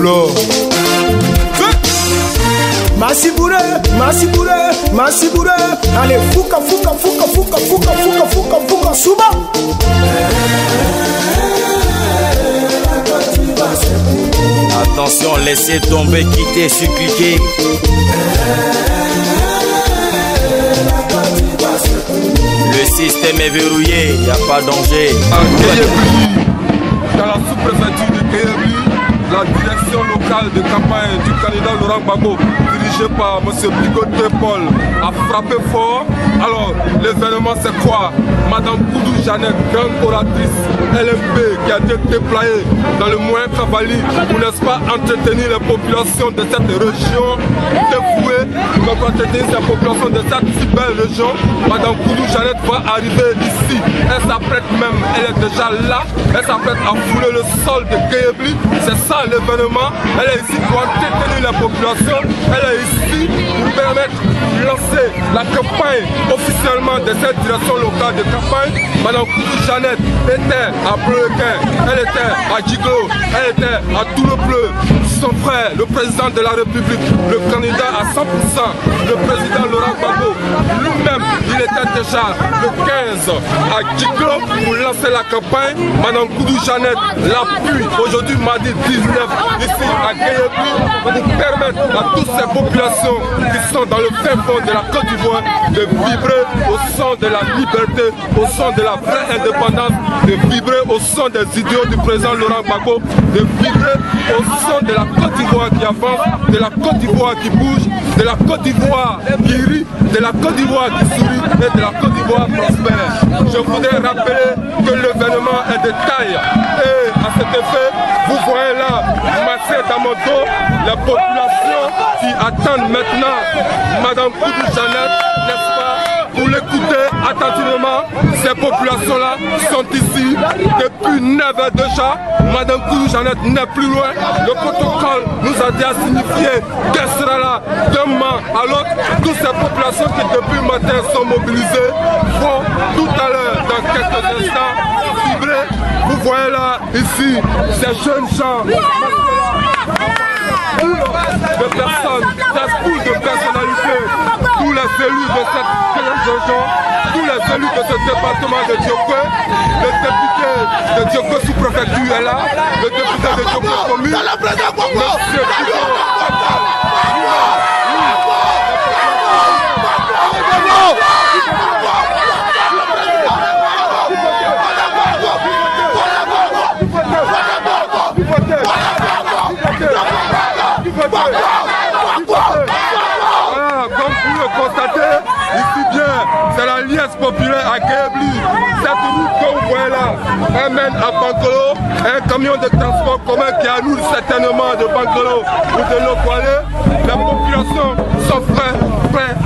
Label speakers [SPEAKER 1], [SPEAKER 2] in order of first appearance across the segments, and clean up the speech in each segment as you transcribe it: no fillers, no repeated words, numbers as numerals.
[SPEAKER 1] Flow.
[SPEAKER 2] Massibouré, allez, fouka, Souba.
[SPEAKER 3] Attention, laissez tomber, quitter, suppliquer. Le système est verrouillé, il n'y a pas de danger.
[SPEAKER 4] Dans la sous-préfecture de Kéyébli, la direction locale de campagne du candidat Laurent Gbagbo, dirigée par M. Bigoté Paul, a frappé fort. Alors, l'événement c'est quoi? Madame Koudou Jeannette, grande oratrice LMP, qui a été déployée dans le moyen Cavali pour, n'est-ce pas, entretenir les populations de cette région dévouée, pour entretenir ces populations de cette si belle région. Madame Koudou Jeannette va arriver ici. Elle s'apprête même, elle est déjà là, elle s'apprête à fouler le sol de Kéyébli. C'est ça l'événement. Elle est ici pour entretenir la population. Elle est ici pour permettre de lancer la campagne officiellement de cette direction locale de campagne. Madame Koudou Jeannette était à Bleuquin, elle était à Djiglo, elle était à Toulouse. Son frère, le président de la République, le candidat à 100%, le président Laurent Gbagbo, lui-même, il était déjà le 15 à Djiglo pour lancer la campagne. Madame Koudou Jeannette l'appuie aujourd'hui mardi 19 ici à Kéyébli pour permettre à toutes ces populations qui sont dans le fin fond de la Côte d'Ivoire de vibrer au son de la liberté, au son de la vraie indépendance, de vibrer au son des idéaux du président Laurent Gbagbo, de vibrer au son de la Côte d'Ivoire qui avance, de la Côte d'Ivoire qui bouge, de la Côte d'Ivoire qui rit, de la Côte d'Ivoire qui sourit et de la Côte d'Ivoire prospère. Je voudrais rappeler que l'événement est de taille et à cet effet, vous voyez là, massé dans mon dos, la population qui attendent maintenant Madame Koudou Jeannette, n'est-ce pas, pour l'écouter attentivement. Ces populations-là sont ici depuis 9 heures déjà. Madame Koudou Jeannette n'est plus loin. Le protocole nous a déjà signifié qu'elle sera là demain à l'autre. Toutes ces populations qui depuis le matin sont mobilisées vont tout à l'heure, dans quelques instants, vibrer. Vous voyez là, ici, ces jeunes gens, de personnes, des poules de personnalités, tous les élus de cette région, tous les élus de ce département de Djokwe, le député de Djokwe sous-préfecture est là, le député de Djokwe commune, monsieur comme vous le constatez, ici bien, c'est la liesse populaire à Kéyébli. Cette route que vous voyez là, elle mène à Bankolo, un camion de transport commun qui annule certainement de Bankolo ou de Lokwale. La population sont prêts,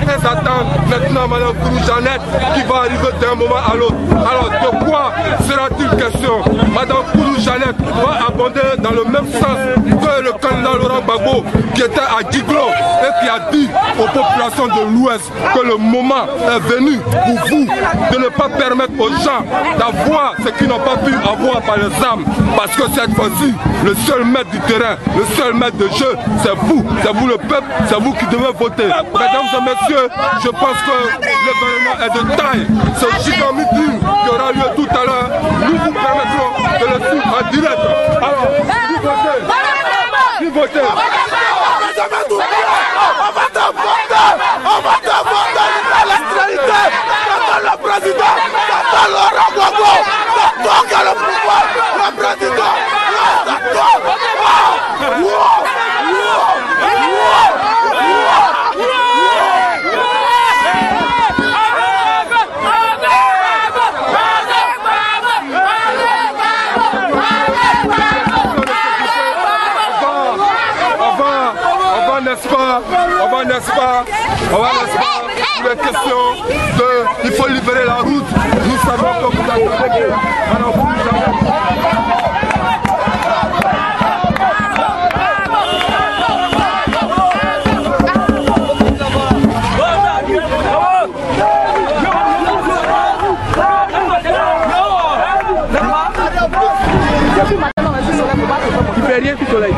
[SPEAKER 4] elles attendent maintenant Madame Koudou Jeannette qui va arriver d'un moment à l'autre. Alors de quoi sera-t-il question? Madame Koudou Jeannette va abonder dans le même sens que le candidat Laurent Gbagbo qui était à Djiglo et qui a dit aux populations de l'Ouest que le moment est venu pour vous de ne pas permettre aux gens d'avoir ce qu'ils n'ont pas pu avoir par les armes. Parce que cette fois-ci, le seul maître du terrain, le seul maître de jeu, c'est vous le peuple, c'est vous qui devez voter. Mesdames et messieurs, je pense que l'événement est de taille. Ce gigant meeting qui aura lieu tout à l'heure, nous vous permettrons de le suivre en direct. Alors, vous votez. Vous votez. On va te voter l'extrémité. C'est le président, c'est Laurent Gbagbo. C'est toi qui as le pouvoir, le président. C'est toi. On va sur les questions de il faut libérer la route. Nous savons que vous attendez. Alors vous
[SPEAKER 1] il fait rien du soleil.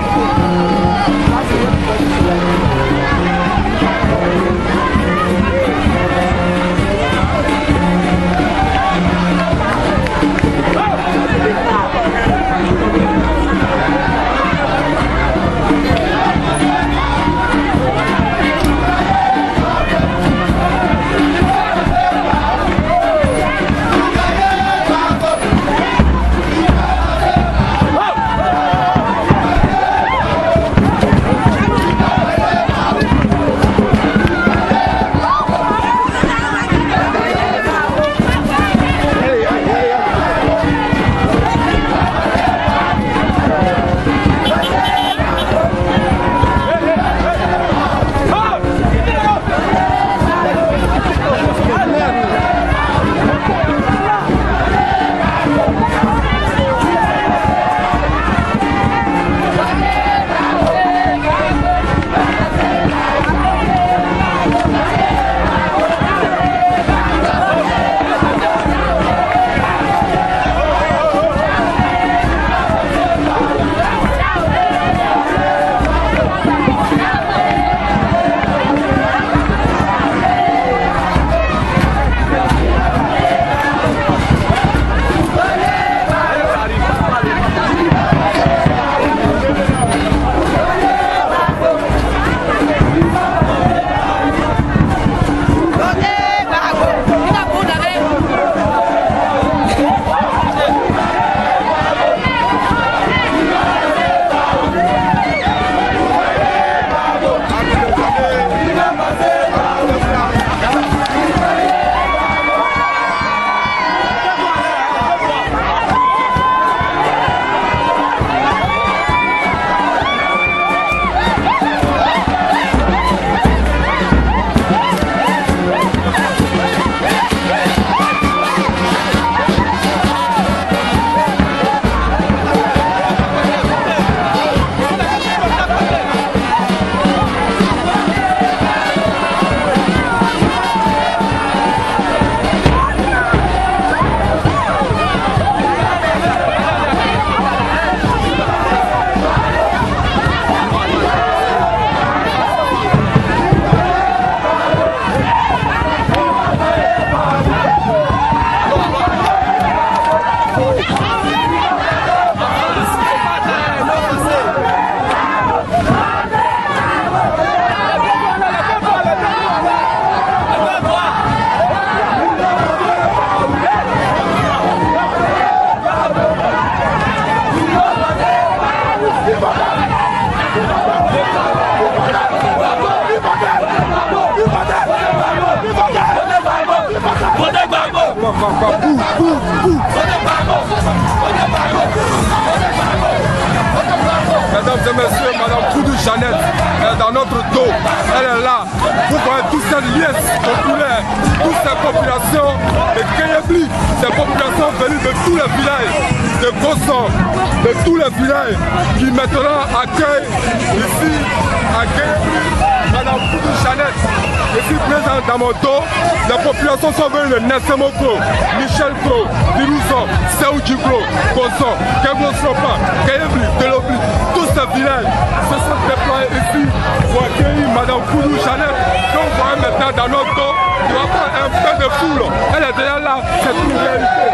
[SPEAKER 4] Mesdames et messieurs, Madame Koudou Jeannette est dans notre dos. Elle est là. Vous voyez toute cette liesse populaire, toutes ces populations de Kayebli, ces populations venues de tous les villages, de Gosson, de tous les villages qui maintenant accueillent ici à Kayebli Madame Koudou Jeannette. Je suis présent dans mon dos. Les populations sont venues de Nessemo Klo, Michel Klo, Dirouson, Seoudji Klo, Gosson, Keblo Sopa, Kayebli, Delobli. Tous ces villages se sont déployés ici pour accueillir Madame Koudou Jeannette. Donc vous voyez maintenant dans notre dos, il va avoir un peu de foule. Elle est déjà là, c'est une réalité.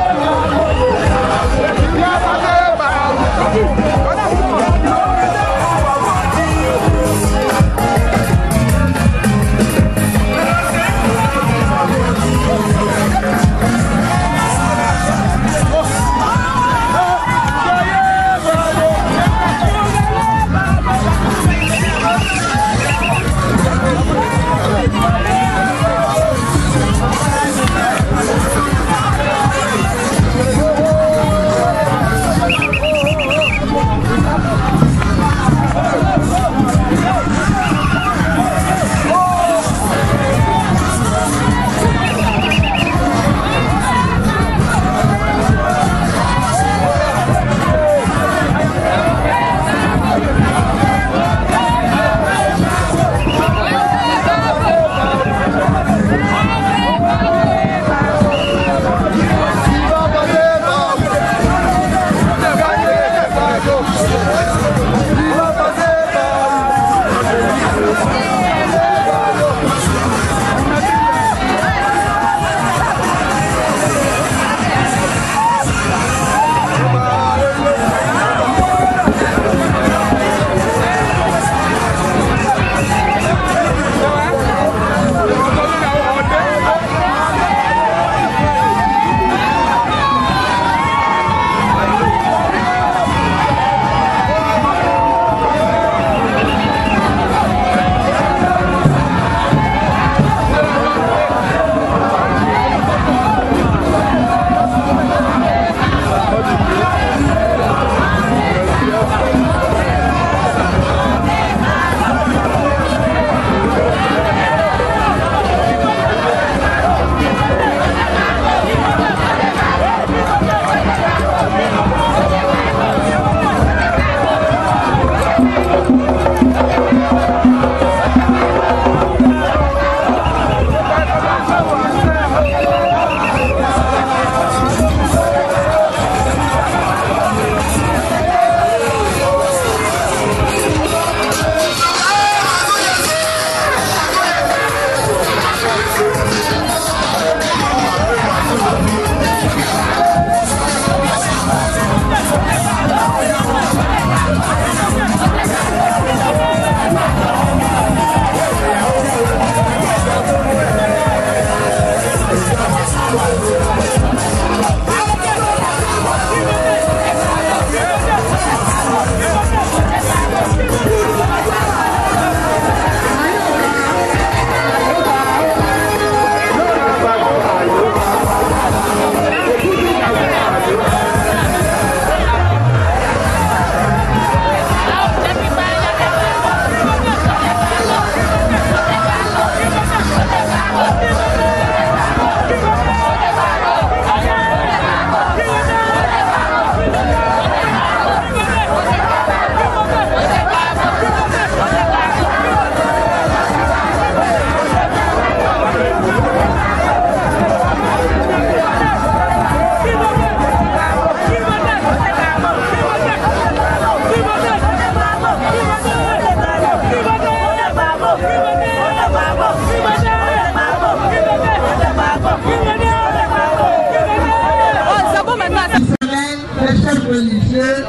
[SPEAKER 1] religieux,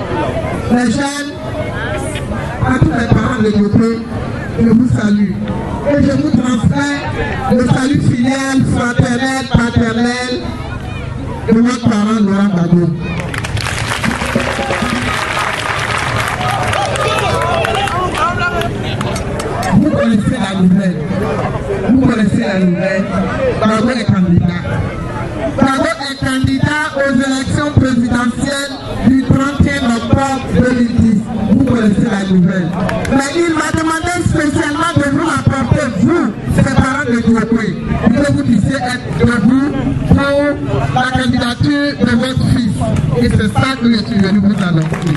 [SPEAKER 1] les jeunes, à tous les parents de Yopé, je vous salue. Et je vous transmets le salut filial, fraternel, paternel de votre parent Laurent Gbagbo. Vous connaissez la nouvelle. Vous connaissez la nouvelle. Gbagbo est candidat. Gbagbo est candidat aux élections présidentielles du 31 octobre 2010. Vous connaissez la nouvelle. Mais il m'a demandé spécialement de vous apporter, vous, ses parents de Diopé, que vous puissiez être debout pour la candidature de votre fils. Et c'est ça que je suis venu vous annoncer.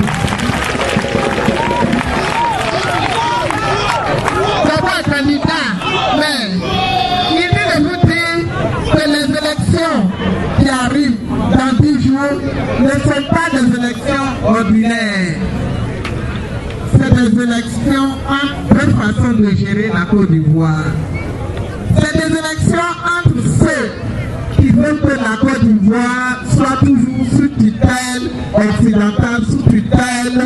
[SPEAKER 1] D'abord, candidat, mais il dit de vous dire que les élections qui arrivent dans 10 jours ne sont pas des élections ordinaires. C'est des élections entre deux façons de gérer la Côte d'Ivoire. C'est des élections entre ceux qui veulent que la Côte d'Ivoire soit toujours sous tutelle occidentale, sous tutelle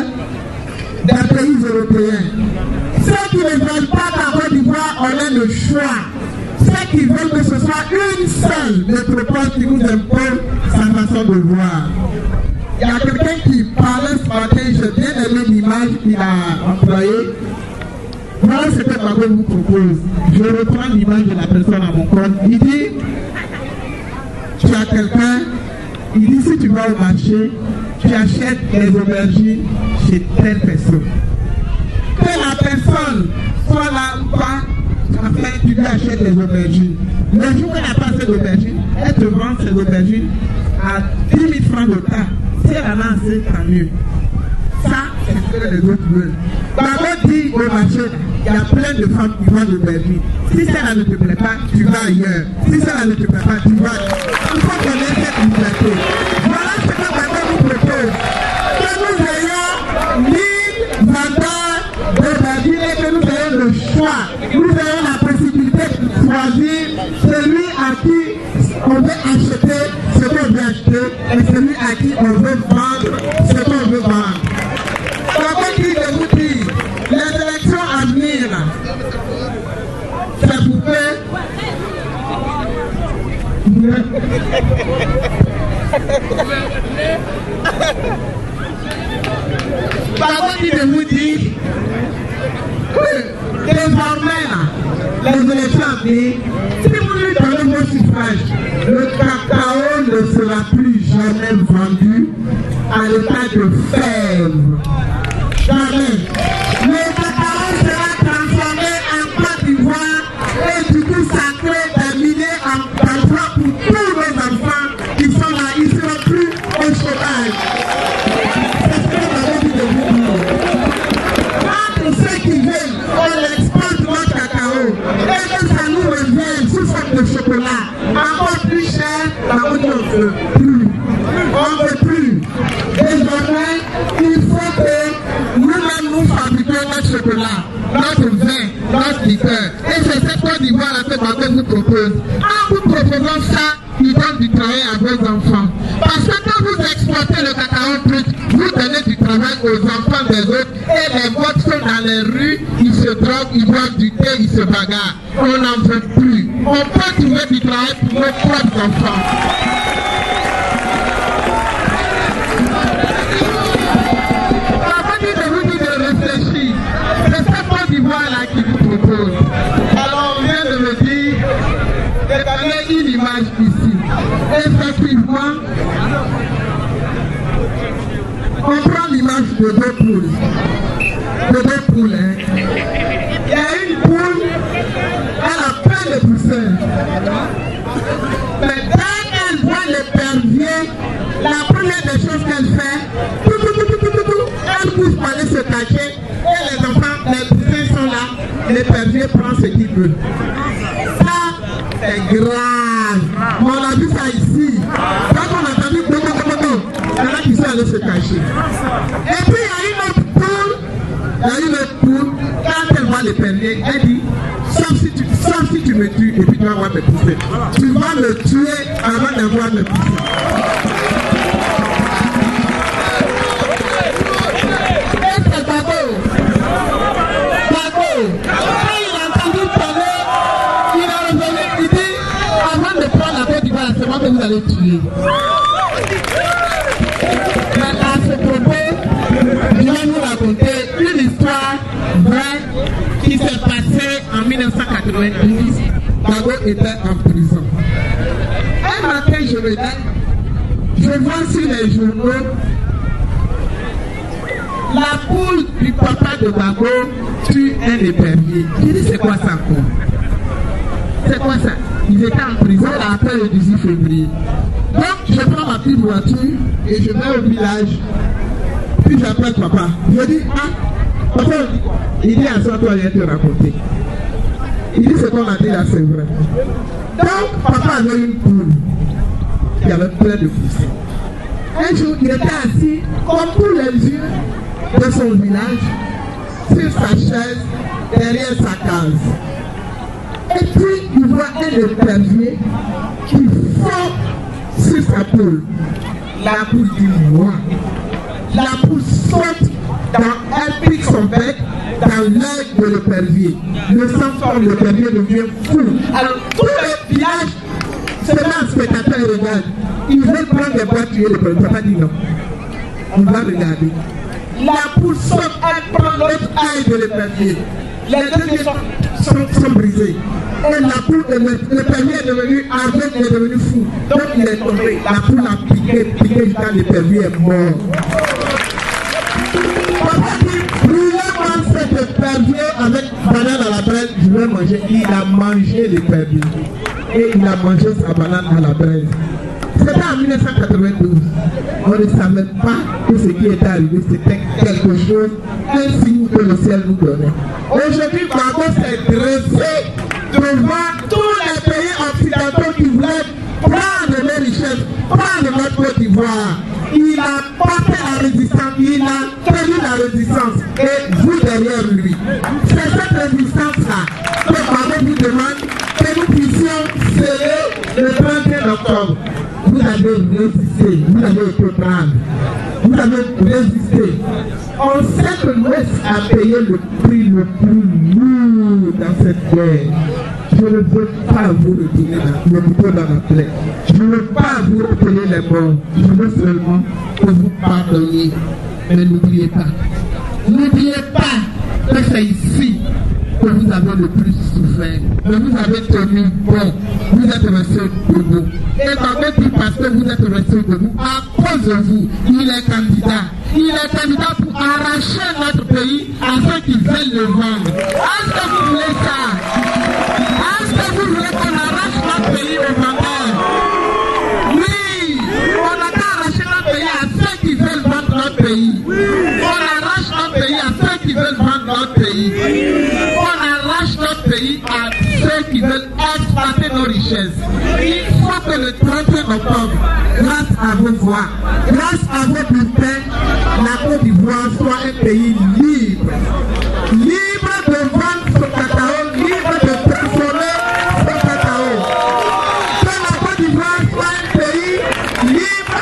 [SPEAKER 1] des pays européens. Ceux qui ne veulent pas que la Côte d'Ivoire ait le choix. Ceux qui veulent que ce soit une seule métropole qui nous impose sa façon de voir. Il y a quelqu'un qui parlait ce matin, j'ai bien aimé l'image qu'il a employée. Voilà ce que Gbagbo vous propose. Je reprends l'image de la personne à mon compte. Il dit, tu as quelqu'un, il dit si tu vas au marché, tu achètes les aubergines chez telle personne. Que la personne soit là ou pas, en fait, tu lui achètes les aubergines. Le jour où elle n'a pas assez d'aubergines, elle te vend ces aubergines à 10 000 francs de tas. Si elle en a assez, tant mieux. Ça, c'est ce que les autres veulent. Gbagbo dit au marché, il y a plein de femmes qui vendent l'aubergine. Si celle-là ne te plaît pas, tu vas ailleurs. Si celle-là ne te plaît pas, tu vas ailleurs. Il faut qu'on ait cette liberté. Voilà ce que Gbagbo nous propose. Que nous ayons 1000 vendeurs d'aubergine et que nous ayons le choix. Nous ayons la possibilité de choisir celui à qui on veut acheter ce qu'on veut acheter et celui à qui on veut vendre ce qu'on veut vendre. Gbagbo dit de vous dire, les élections à venir, c'est pour que Gbagbo dit de vous dire que désormais, les élections à venir, si vous lui donnez vos suffrages, le cacao ne sera plus jamais vendu à l'état de fève. Jamais. Le cacao sera transformé en Côte d'Ivoire et du coup ça crée des milliers d'emplois pour tous nos enfants qui sont là. Ils ne seront plus au chômage. C'est ce que j'avais dit de vous dire. Entre ceux qui veulent, on exporte notre cacao et que ça nous revient sous forme de chocolat. Encore plus cher, on ne veut plus. On ne veut plus. Désormais, il faut que nous-mêmes nous fabriquions notre chocolat, notre vin, notre liqueur. Et c'est cette Côte d'Ivoire que Gbagbo vous propose. En vous proposant ça, il donne du travail à vos enfants. Parce que quand vous exportez le cacao brut, vous donnez du travail aux enfants des autres et les vôtres sont dans les rues, ils se droguent, ils boivent du thé, ils se bagarrent. On n'en veut plus. On peut trouver du travail pour nos propres enfants. C'est cette Côte d'Ivoire-là qui vous propose. Alors on vient de me dire de donner une image ici. Effectivement, on prend l'image de deux poules. De deux poules, hein. Il y a une poule, elle a plein de poussins. Mais quand elle voit l'épervier, la première des choses qu'elle fait, elle pousse pour aller se cacher. Et les enfants, les poussins sont là, l'épervier prend ce qu'il veut. Ça, c'est grave. On a vu ça ici. Quand on a entendu il y en a qui sont allés se cacher. Et puis il y a une autre poule, quand elle voit l'épervier, elle dit, sauf si tu me tues et puis tu vas voir mes poussins. Tu vas me tuer avant d'avoir mes poussins. Que vous allez tuer. Mais à ce propos, je vais vous raconter une histoire vraie qui s'est passée en 1992. Gbagbo était en prison. Un matin, je me lève, je vois sur les journaux la poule du papa de Gbagbo tue un épervier. Je dis c'est quoi ça encore? C'est quoi ça? Ils étaient en prison après le 18 février. Donc je prends ma petite voiture et je vais au village. Puis j'appelle papa. Je dis, ah, papa, il dit à ça, toi, il vient te raconter. Il dit, ce qu'on a dit là, c'est vrai. Donc, papa avait une poule qui avait plein de poussins. Un jour, il était assis, comme tous les yeux de son village, sur sa chaise, derrière sa case. Et puis, il voit un épervier qui fond sur sa poule. La poule dit, moi. La poule saute, elle pique son bec dans l'œil de l'épervier. Le sang sort, l'épervier devient fou. Alors, tout le village se met en spectateur et regarde. Ils veulent prendre des boîtes, tuer l'épervier. Papa dit non. On va regarder. La poule saute, elle prend l'autre œil de l'épervier. Les deux pieds sont brisés. Et la poule, l'épervier est devenu aveugle, il est devenu fou. Donc il est tombé. La poule a piqué jusqu'à l'épervier est mort. Papa dit, brûlez-moi cet épervier avec banane à la braise, je vais manger. Il a mangé l'épervier. Et il a mangé sa banane à la braise. C'était en 1992. On ne savait pas que ce qui était arrivé, c'était quelque chose, un signe que le ciel nous donnait. Aujourd'hui, Gbagbo s'est dressé devant tous les pays occidentaux qui voulaient prendre les richesses, prendre notre Côte d'Ivoire. Il a porté la résistance, il a tenu la résistance et vous derrière lui. C'est cette résistance-là que Gbagbo vous demande que nous puissions sceller le 31 octobre. Vous avez résisté, vous avez été brave, vous avez résisté. On sait que l'Ouest a payé le prix le plus lourd dans cette guerre. Je ne veux pas vous retourner le couteau dans la plaie. Je ne veux pas vous retenir les morts. Je veux seulement que vous pardonniez. Mais n'oubliez pas que c'est ici que vous avez le plus souffert. Mais vous avez tenu bon. Vous êtes restés debout. Et Gbagbo dit parce que vous êtes restés debout, à cause de vous, il est candidat. Il est candidat pour arracher notre pays à ceux qui veulent le vendre. Est-ce que vous voulez ça? Est-ce que vous voulez qu'on arrache notre pays aux vendeurs? Oui, on a qu'à arracher notre pays à ceux qui veulent vendre notre pays. On arrache notre pays à ceux qui veulent vendre notre pays. On arrache notre pays à ceux qui veulent exploiter nos richesses. Il faut que le 31 octobre, grâce à vos voix, grâce à vos bulletins, la Côte d'Ivoire soit un pays libre. Libre de vendre son cacao, libre de transformer son cacao. Que la Côte d'Ivoire soit un pays libre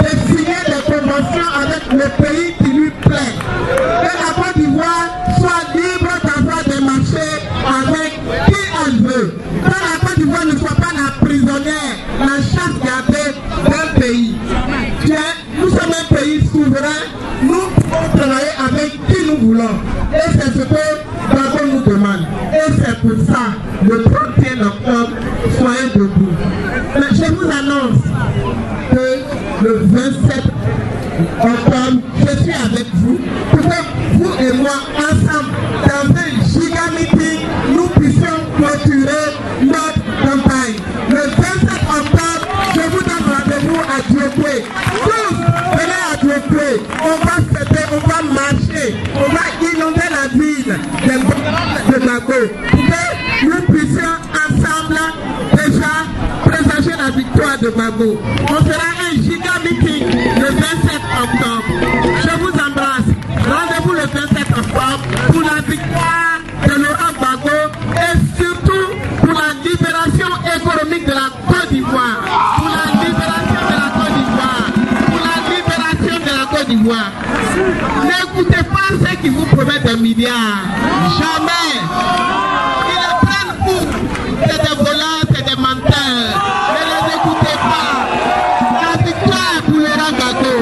[SPEAKER 1] de signer des conventions avec le pays qui lui plaît. Que la Côte d'Ivoire soit libre d'avoir des marchés avec qui elle veut. Que la Côte d'Ivoire ne soit pas la prisonnière, la chasse gardée d'un pays. Nous sommes un pays souverain, nous pouvons travailler avec qui nous voulons. Et c'est ce que Gbagbo nous demande. Et c'est pour ça, le 31 octobre, soyez debout. Mais je vous annonce que le 27 octobre, je suis avec vous, pour que vous et moi, ensemble, dans un giga meeting, nous puissions clôturer notre campagne. Le 27 octobre, je vous donne rendez-vous à Diopé. Tous, venez à Diopé. On va fêter, on va marcher, on va inonder la ville de Gbagbo. Pour que nous puissions ensemble déjà présager la victoire de Gbagbo. On fera un giga meeting le 27 octobre. Je vous embrasse. Rendez-vous le 27 octobre pour la victoire de Laurent Gbagbo et surtout pour la libération économique de la Côte d'Ivoire. Pour la libération de la Côte d'Ivoire. Pour la libération de la Côte d'Ivoire. N'écoutez pas ceux qui vous promettent des milliards. Jamais. Ils les prennent où? C'est des voleurs, c'est des menteurs. Ne les écoutez pas. La victoire est pour Laurent Gbagbo.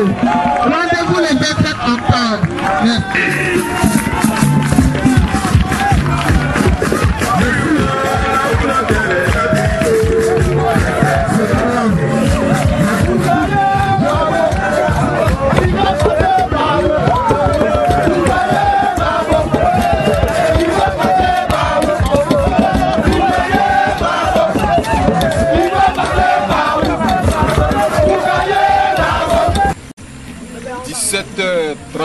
[SPEAKER 1] Rendez-vous le 27 octobre. Merci.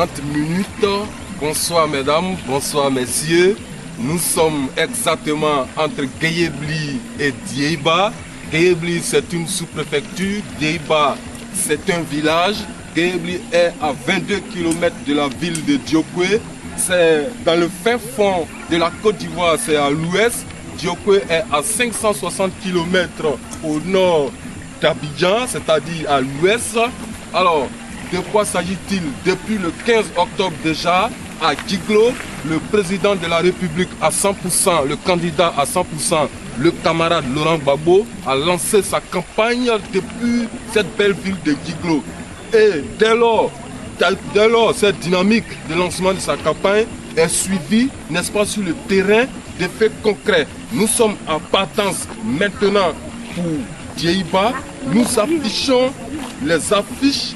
[SPEAKER 4] 30 minutes. Bonsoir mesdames, bonsoir messieurs. Nous sommes exactement entre Guéyébli et Diéba. Guéyébli c'est une sous-préfecture, Diéba c'est un village. Guéyébli est à 22 km de la ville de Diokwe. C'est dans le fin fond de la Côte d'Ivoire, c'est à l'ouest. Diokwe est à 560 km au nord d'Abidjan, c'est-à-dire à l'ouest. Alors, de quoi s'agit-il? Depuis le 15 octobre déjà, à Djiglo, le président de la République à 100%, le candidat à 100%, le camarade Laurent Gbagbo, a lancé sa campagne depuis cette belle ville de Djiglo. Et dès lors, cette dynamique de lancement de sa campagne est suivie, n'est-ce pas, sur le terrain des faits concrets. Nous sommes en partance maintenant pour Diéba. Nous affichons les affiches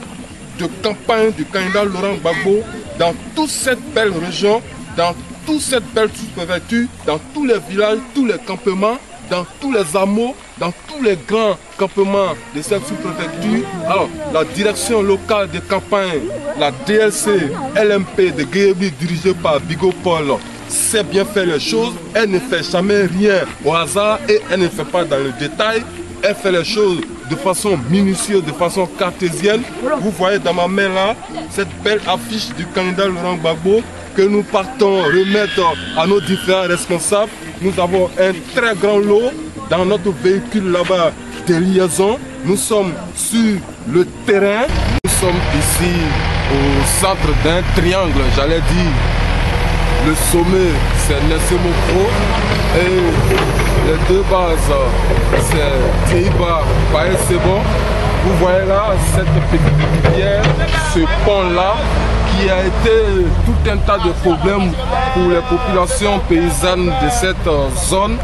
[SPEAKER 4] de campagne du candidat Laurent Gbagbo dans toute cette belle région, dans toute cette belle sous-préfecture, dans tous les villages, tous les campements, dans tous les hameaux, dans tous les grands campements de cette sous-préfecture. Alors, la direction locale de campagne, la DLC LMP de Guéyébli, dirigée par Bigot Paul, sait bien faire les choses. Elle ne fait jamais rien au hasard et elle ne fait pas dans le détail. Elle fait les choses de façon minutieuse, de façon cartésienne. Vous voyez dans ma main là, cette belle affiche du candidat Laurent Gbagbo que nous partons remettre à nos différents responsables. Nous avons un très grand lot dans notre véhicule là-bas de liaison. Nous sommes sur le terrain. Nous sommes ici au centre d'un triangle, j'allais dire. Le sommet, c'est Nessemokro et les deux bases, c'est Diéba, Paès-Sebon. Vous voyez là, cette petite rivière, ce pont-là, qui a été tout un tas de problèmes pour les populations paysannes de cette zone.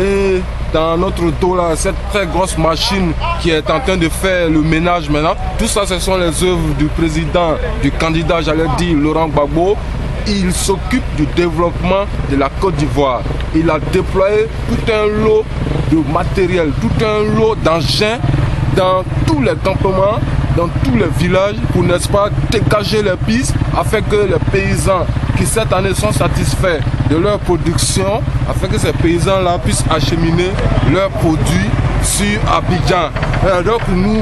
[SPEAKER 4] Et dans notre dos là, cette très grosse machine qui est en train de faire le ménage maintenant. Tout ça, ce sont les œuvres du président, du candidat, j'allais dire, Laurent Gbagbo. Il s'occupe du développement de la Côte d'Ivoire. Il a déployé tout un lot de matériel, tout un lot d'engins dans tous les campements, dans tous les villages pour, n'est-ce pas, dégager les pistes afin que les paysans qui cette année sont satisfaits de leur production, afin que ces paysans-là puissent acheminer leurs produits sur Abidjan. Et donc nous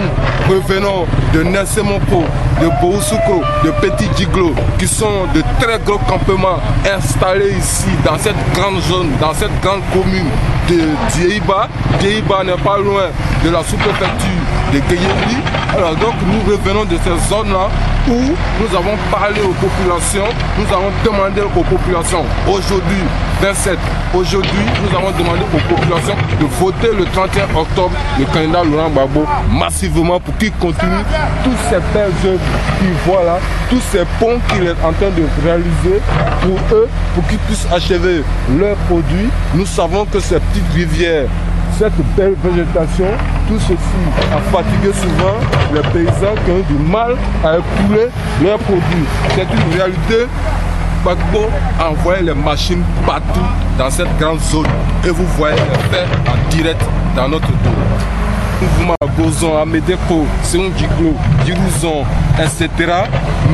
[SPEAKER 4] revenons de Nessemokro, de Boussoukro, de Petit Djiglo, qui sont de très gros campements installés ici dans cette grande zone, dans cette grande commune de Diéba. Diéba n'est pas loin de la sous-préfecture de Guéyébli. Alors donc nous revenons de ces zones-là où nous avons parlé aux populations, nous avons demandé aux populations aujourd'hui, 27, aujourd'hui nous avons demandé aux populations de voter le 31 octobre le candidat Laurent Gbagbo massivement pour qu'il continue toutes ces belles œuvres qu'ils voient là, tous ces ponts qu'il est en train de réaliser pour eux, pour qu'ils puissent achever leurs produits. Nous savons que ces petites rivières, cette belle végétation, tout ceci a fatigué souvent les paysans qui ont du mal à écouler leurs produits. C'est une réalité. Gbagbo a envoyé les machines partout dans cette grande zone et vous voyez les faits en direct dans notre dos. Mouvement Gozon, Amédeko, Seon Djiglo, Djirouzon, etc.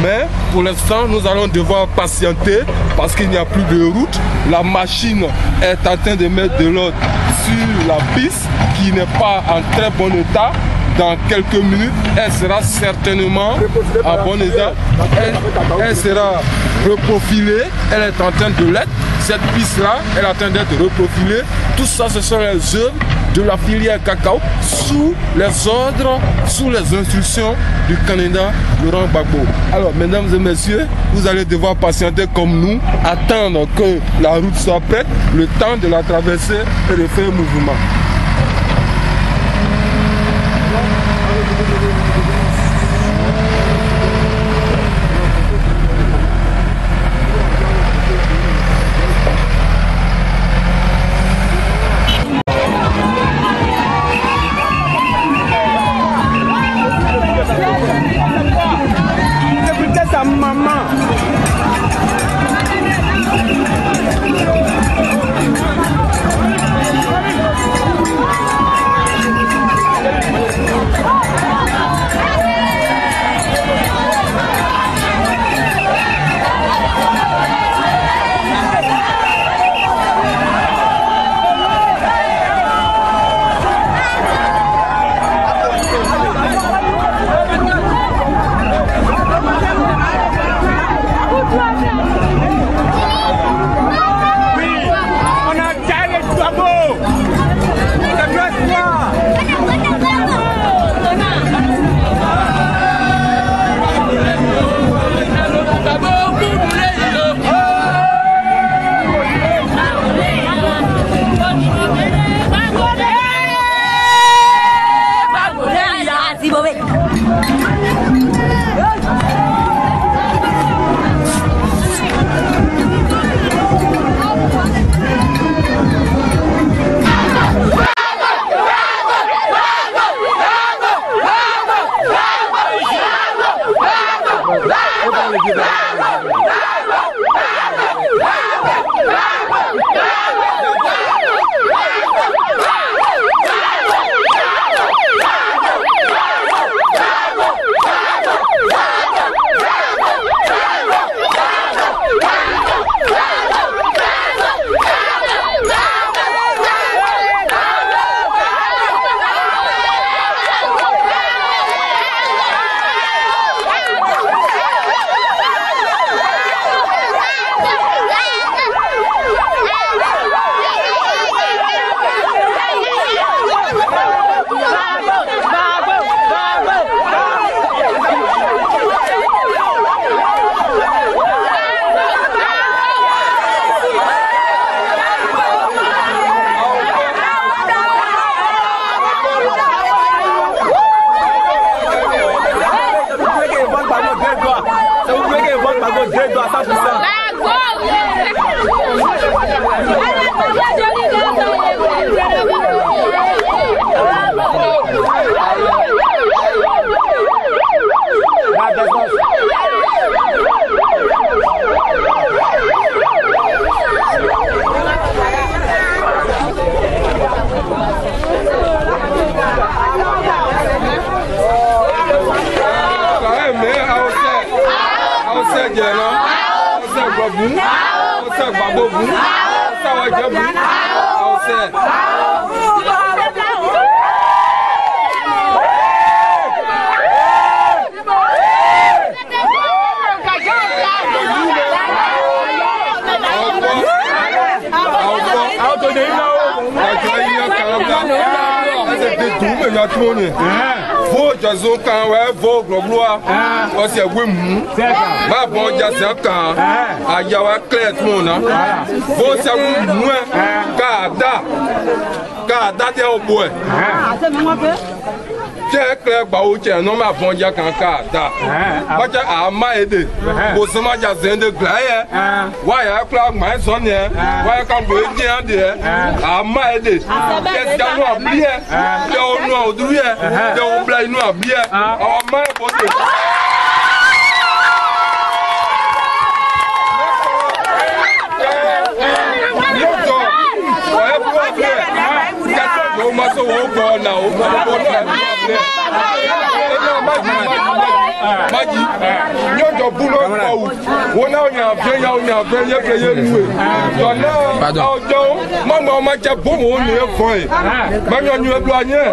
[SPEAKER 4] Mais pour l'instant, nous allons devoir patienter parce qu'il n'y a plus de route. La machine est en train de mettre de l'ordre sur la piste qui n'est pas en très bon état. Dans quelques minutes, elle sera certainement en bon état. Elle sera reprofilée. Elle est en train de l'être. Cette piste-là, elle est en train d'être reprofilée. Tout ça, ce sont les œuvres de la filière cacao sous les ordres, sous les instructions du candidat Laurent Gbagbo. Alors, mesdames et messieurs, vous allez devoir patienter comme nous, attendre que la route soit prête, le temps de la traverser et de faire mouvement. vous, on sait Gbagbo vous, on sait Wajé vous, on sait. Vos jason kan ouais vos gloire on c'est oui ma bon jason kan aya wa clear tout na vos c'est oui kada de o boy c'est clair ba o che non ma bon ja kan kada ba ja a ma ede bo so ma jason de glaye wa ya clock my son here wa kan bo ji an de a ma ede qu'est-ce qu'on a oublié de on a oublié de on blaye nous oublié our man bote o ma so wo go na o maji nyojo bulo ko wo na o nya bien ye ke ye nuwe to na ojo mo ma je bo mo ni e fo e ma nyu e blo anye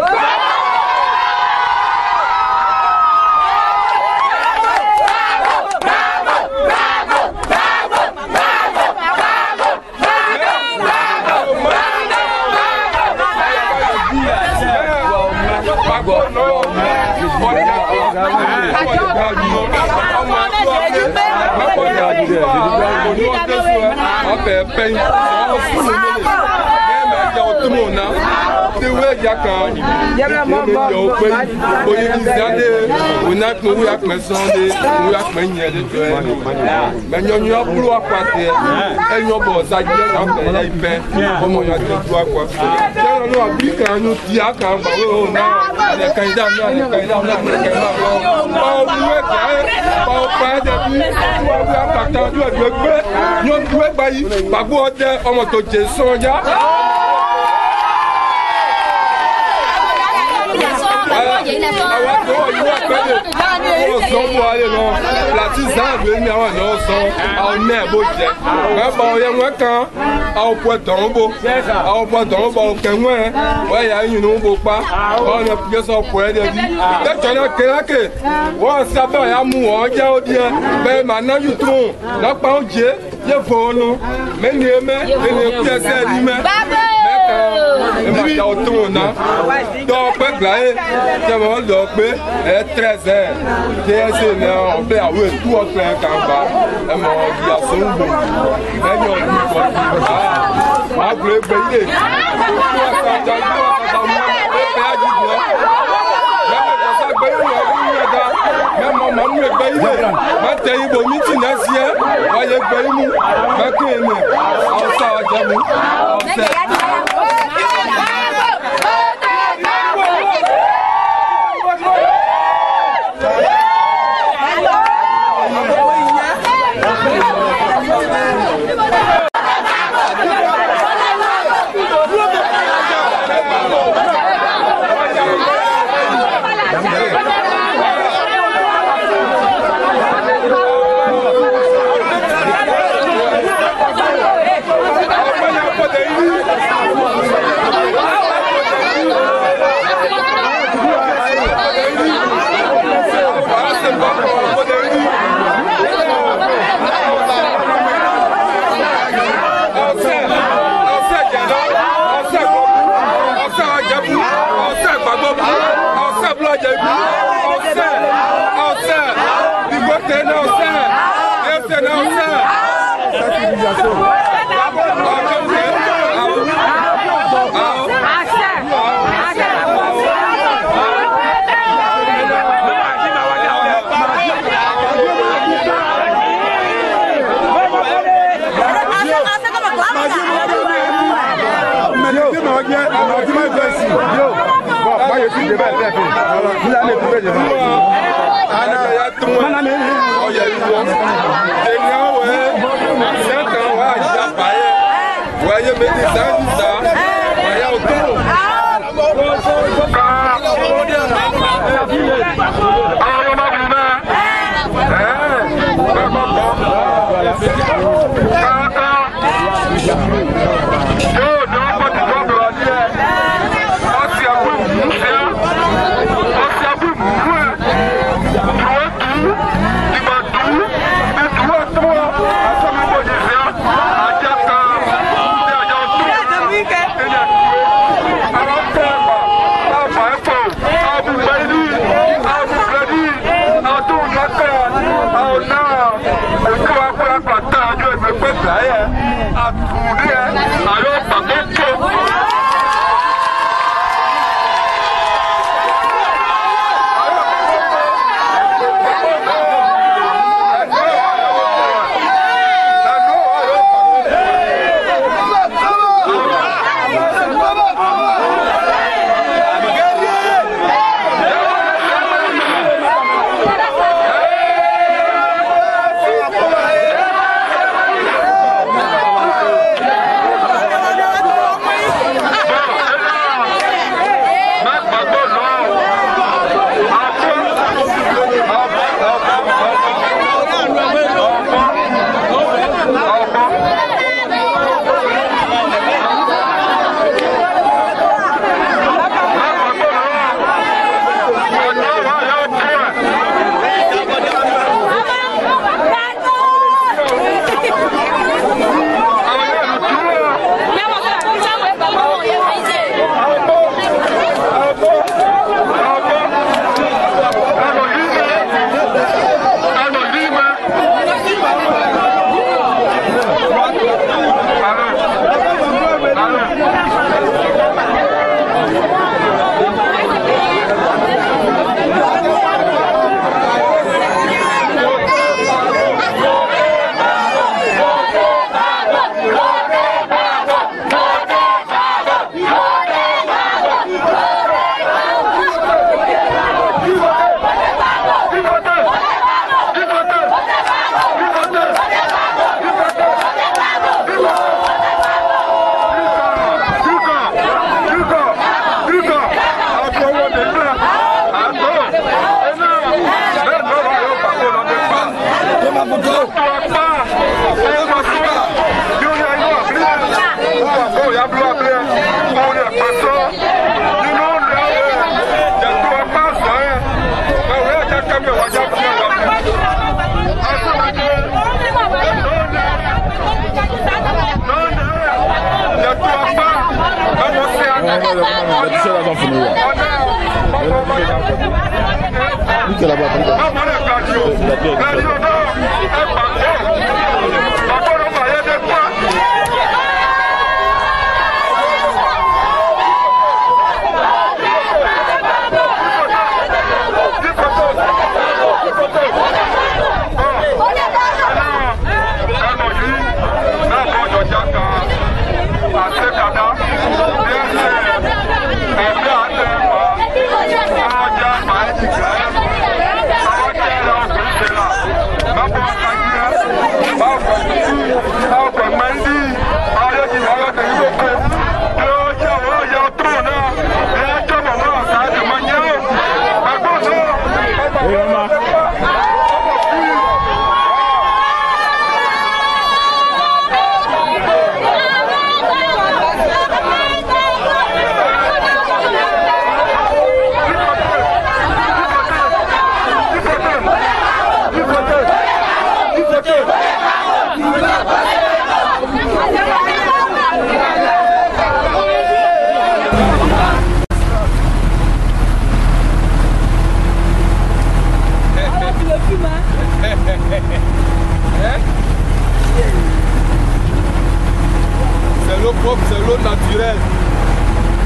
[SPEAKER 4] C'est l'eau propre, c'est l'eau naturelle,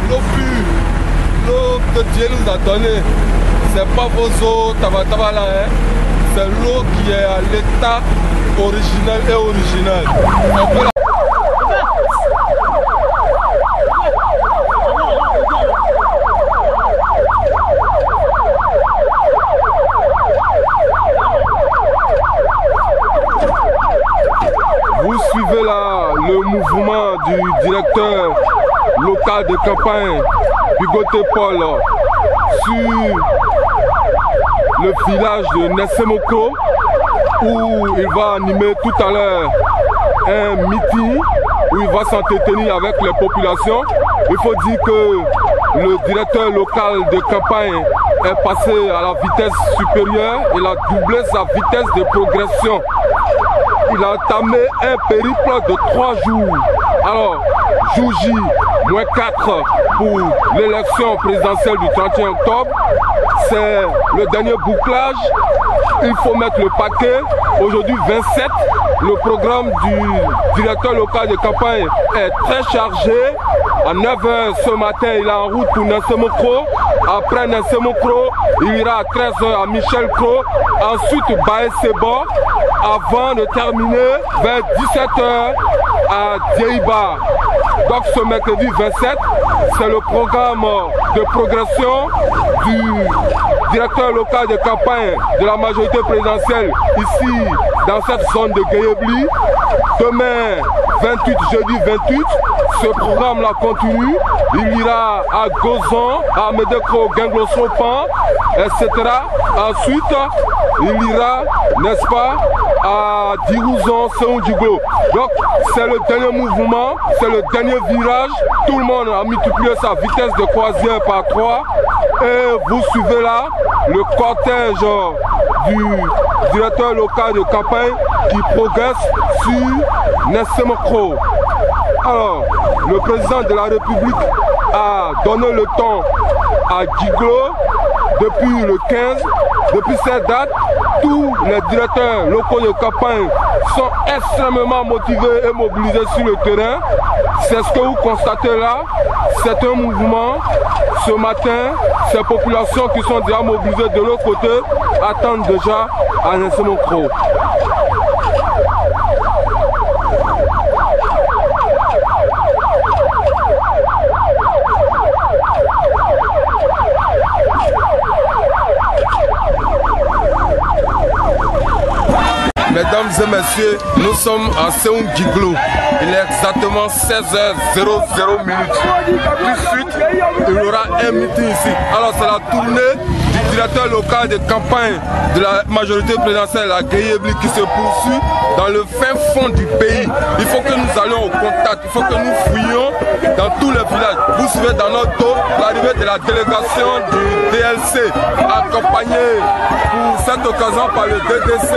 [SPEAKER 4] l'eau pure, l'eau que Dieu nous a donnée. C'est pas vos eaux tabataba là, hein. C'est l'eau qui est à l'état originel et original. Vous suivez là le mouvement du directeur local de campagne, Bigoté Paul, sur le village de Nessemoko, où il va animer tout à l'heure un meeting, où il va s'entretenir avec les populations. Il faut dire que le directeur local de campagne est passé à la vitesse supérieure, il a doublé sa vitesse de progression. Il a entamé un périple de 3 jours. Alors, jour J, -4 pour l'élection présidentielle du 31 octobre. C'est le dernier bouclage. Il faut mettre le paquet. Aujourd'hui, 27. Le programme du directeur local de campagne est très chargé. À 9 h ce matin, il est en route pour Nessemoko. Après Nessemoko, il ira à 13 h à Michel Cros. Ensuite, Baé Sebo. Avant de terminer vers 17 h à Djeiba. Donc ce mercredi 27, c'est le programme de progression du directeur local de campagne de la majorité présidentielle ici dans cette zone de Guéyebli. Demain 28, jeudi 28, ce programme-là continue. Il ira à Gozan, à Medeko, Genglo-Sopan, etc. Ensuite, il ira, n'est-ce pas, à Dirouzan, Seoundjigo. Donc, c'est le dernier mouvement, c'est le dernier virage. Tout le monde a multiplié sa vitesse de croisière par 3. Et vous suivez là le cortège du directeur local de campagne qui progresse sur Nessemoko. Alors, le président de la République a donné le temps à Djiglo depuis le 15. Depuis cette date, tous les directeurs locaux de campagne sont extrêmement motivés et mobilisés sur le terrain. C'est ce que vous constatez là. C'est un mouvement. Ce matin, ces populations qui sont déjà mobilisées de l'autre côté attendent déjà à Nessemoko. Mesdames et messieurs, nous sommes à Seoundjiglo. Il est exactement 16h00. Tout de suite, il y aura un meeting ici. Alors c'est la tournée du directeur local de campagne de la majorité présidentielle à Guéyebli qui se poursuit dans le fin fond du pays. Il faut que nous allions au contact, il faut que nous fouillions dans tous les villages. Vous suivez dans notre dos l'arrivée de la délégation du DLC, accompagnée pour cette occasion par le DDC.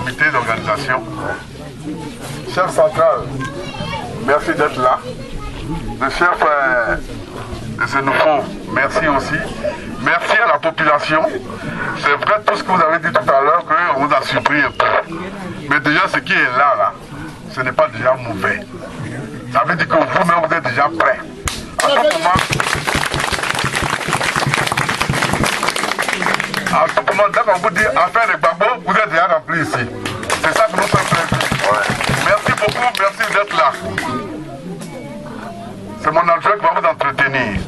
[SPEAKER 5] comité d'organisation. Chef central, merci d'être là. Le chef de Sénoufo, merci aussi. Merci à la population. C'est vrai tout ce que vous avez dit tout à l'heure, qu'on vous a surpris un peu. Mais déjà, ce qui est là, ce n'est pas déjà mauvais. Ça veut dire que vous-même, vous êtes déjà prêts. À tout moment, dès qu'on vous dit affaire de Gbagbo, vous êtes déjà rempli ici. C'est ça que nous sommes plaisir. Merci beaucoup, merci d'être là. C'est mon adjoint qui va vous entretenir.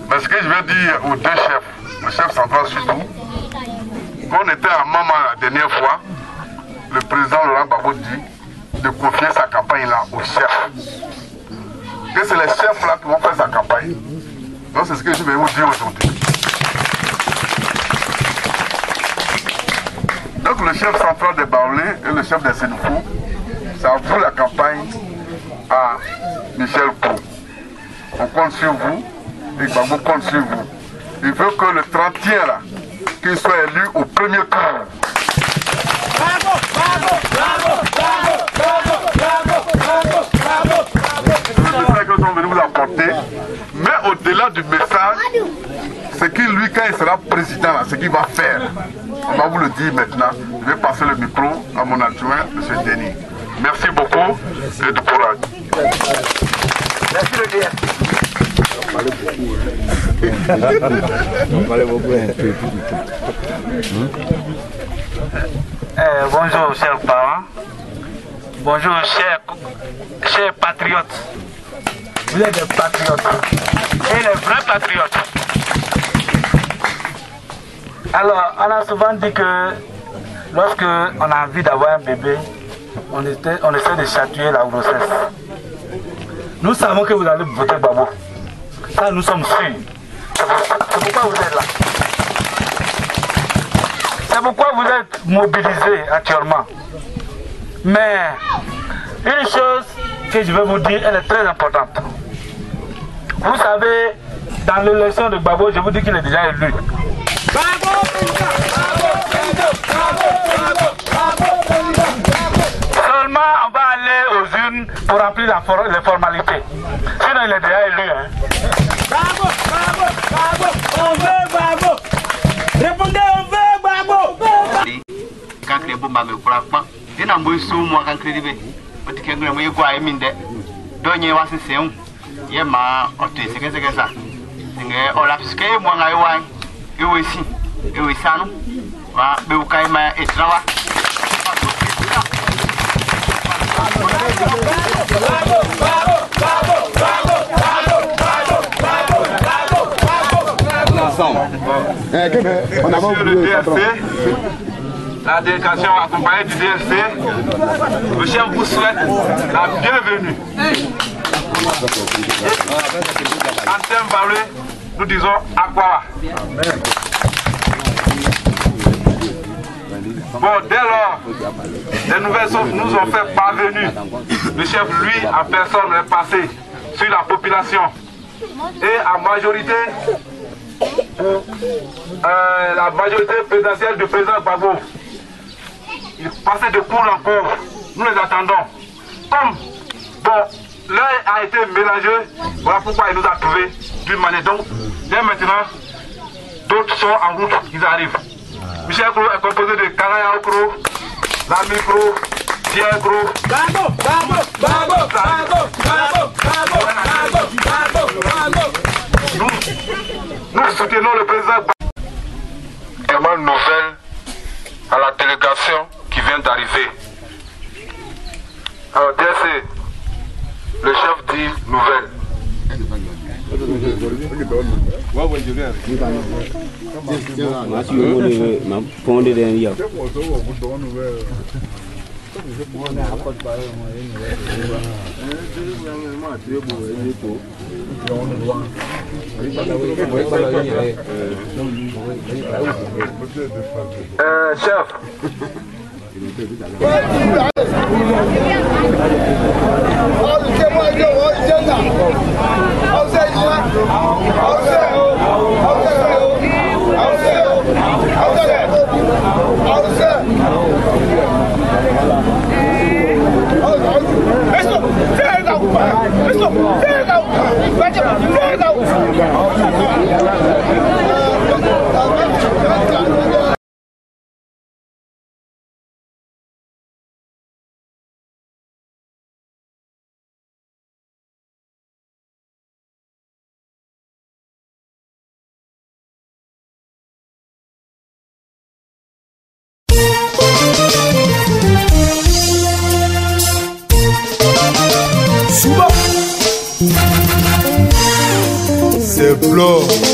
[SPEAKER 5] Mais ce que je vais dire aux deux chefs, le chef central surtout, quand on était à Mama la dernière fois, le président Laurent Gbagbo dit de confier sa campagne là aux chefs. Que c'est les chefs là qui vont faire sa campagne. Donc c'est ce que je vais vous dire aujourd'hui. Donc le chef central des Baoulé et le chef des Sénoufo, ça avoue la campagne à Michel Pou. On compte sur vous et Gbagbo compte sur vous. Il veut que le 31 là, qu'il soit élu au premier tour. Bravo, bravo, bravo, bravo, bravo, bravo, bravo, bravo. C'est ça que nous sommes venus vous apporter. Mais au-delà du message, c'est qu'il lui, quand il sera président, là, ce qu'il va faire. On va vous le dire maintenant. Je vais passer le micro à mon adjoint, M. Denis. Merci beaucoup et du courage. Merci le DF.
[SPEAKER 6] Bonjour chers parents, bonjour chers patriotes. Vous êtes des patriotes et les vrais patriotes. Alors on a souvent dit que lorsque on a envie d'avoir un bébé, on essaie de chatouiller la grossesse. Nous savons que vous allez voter Gbagbo. Ça, nous sommes sûrs. C'est pourquoi vous êtes là. C'est pourquoi vous êtes mobilisés actuellement. Mais une chose que je vais vous dire, elle est très importante. Vous savez, dans l'élection de Gbagbo, je vous dis qu'il est déjà élu. Bravo, seulement on va aller aux urnes pour remplir les formalités. Sinon il est déjà élu. Hein. Bravo, bravo, bravo, on veut Gbagbo. Répondez, on veut Gbagbo. Quand les bombes me frappent, il y a un peu de sous moi quand il est parce que nous avons quoi éminde. Donc il y a un séance, il y a ma autre c'est que ça. On l'a parce que moi on a eu aussi. Et oui, ça nous va Beukaïma et Trawa.
[SPEAKER 5] Monsieur le DFC, la délégation accompagnée du DFC, le chef vous souhaite la bienvenue. En termes Baoulé, nous disons Akwawa. Bon, dès lors, les nouvelles nous ont fait parvenir. Le chef, lui, en personne, est passé sur la population. Et en majorité, la majorité présidentielle du président Gbagbo, il passait de cours en cours. Nous les attendons. Comme, bon, l'œil a été mélangé, voilà pourquoi il nous a trouvés d'une manière. Donc, dès maintenant, d'autres sont en route, ils arrivent. Michel Kro est composé de Karaya Okro, Lami Kro, Pierre Kro. Bravo, bravo, bravo, bravo, bravo, bravo, bravo, bravo. Nous soutenons le président. Vraiment une nouvelle à la délégation qui vient d'arriver. Alors, DSC, le chef dit nouvelle. Chef.
[SPEAKER 4] Pablo.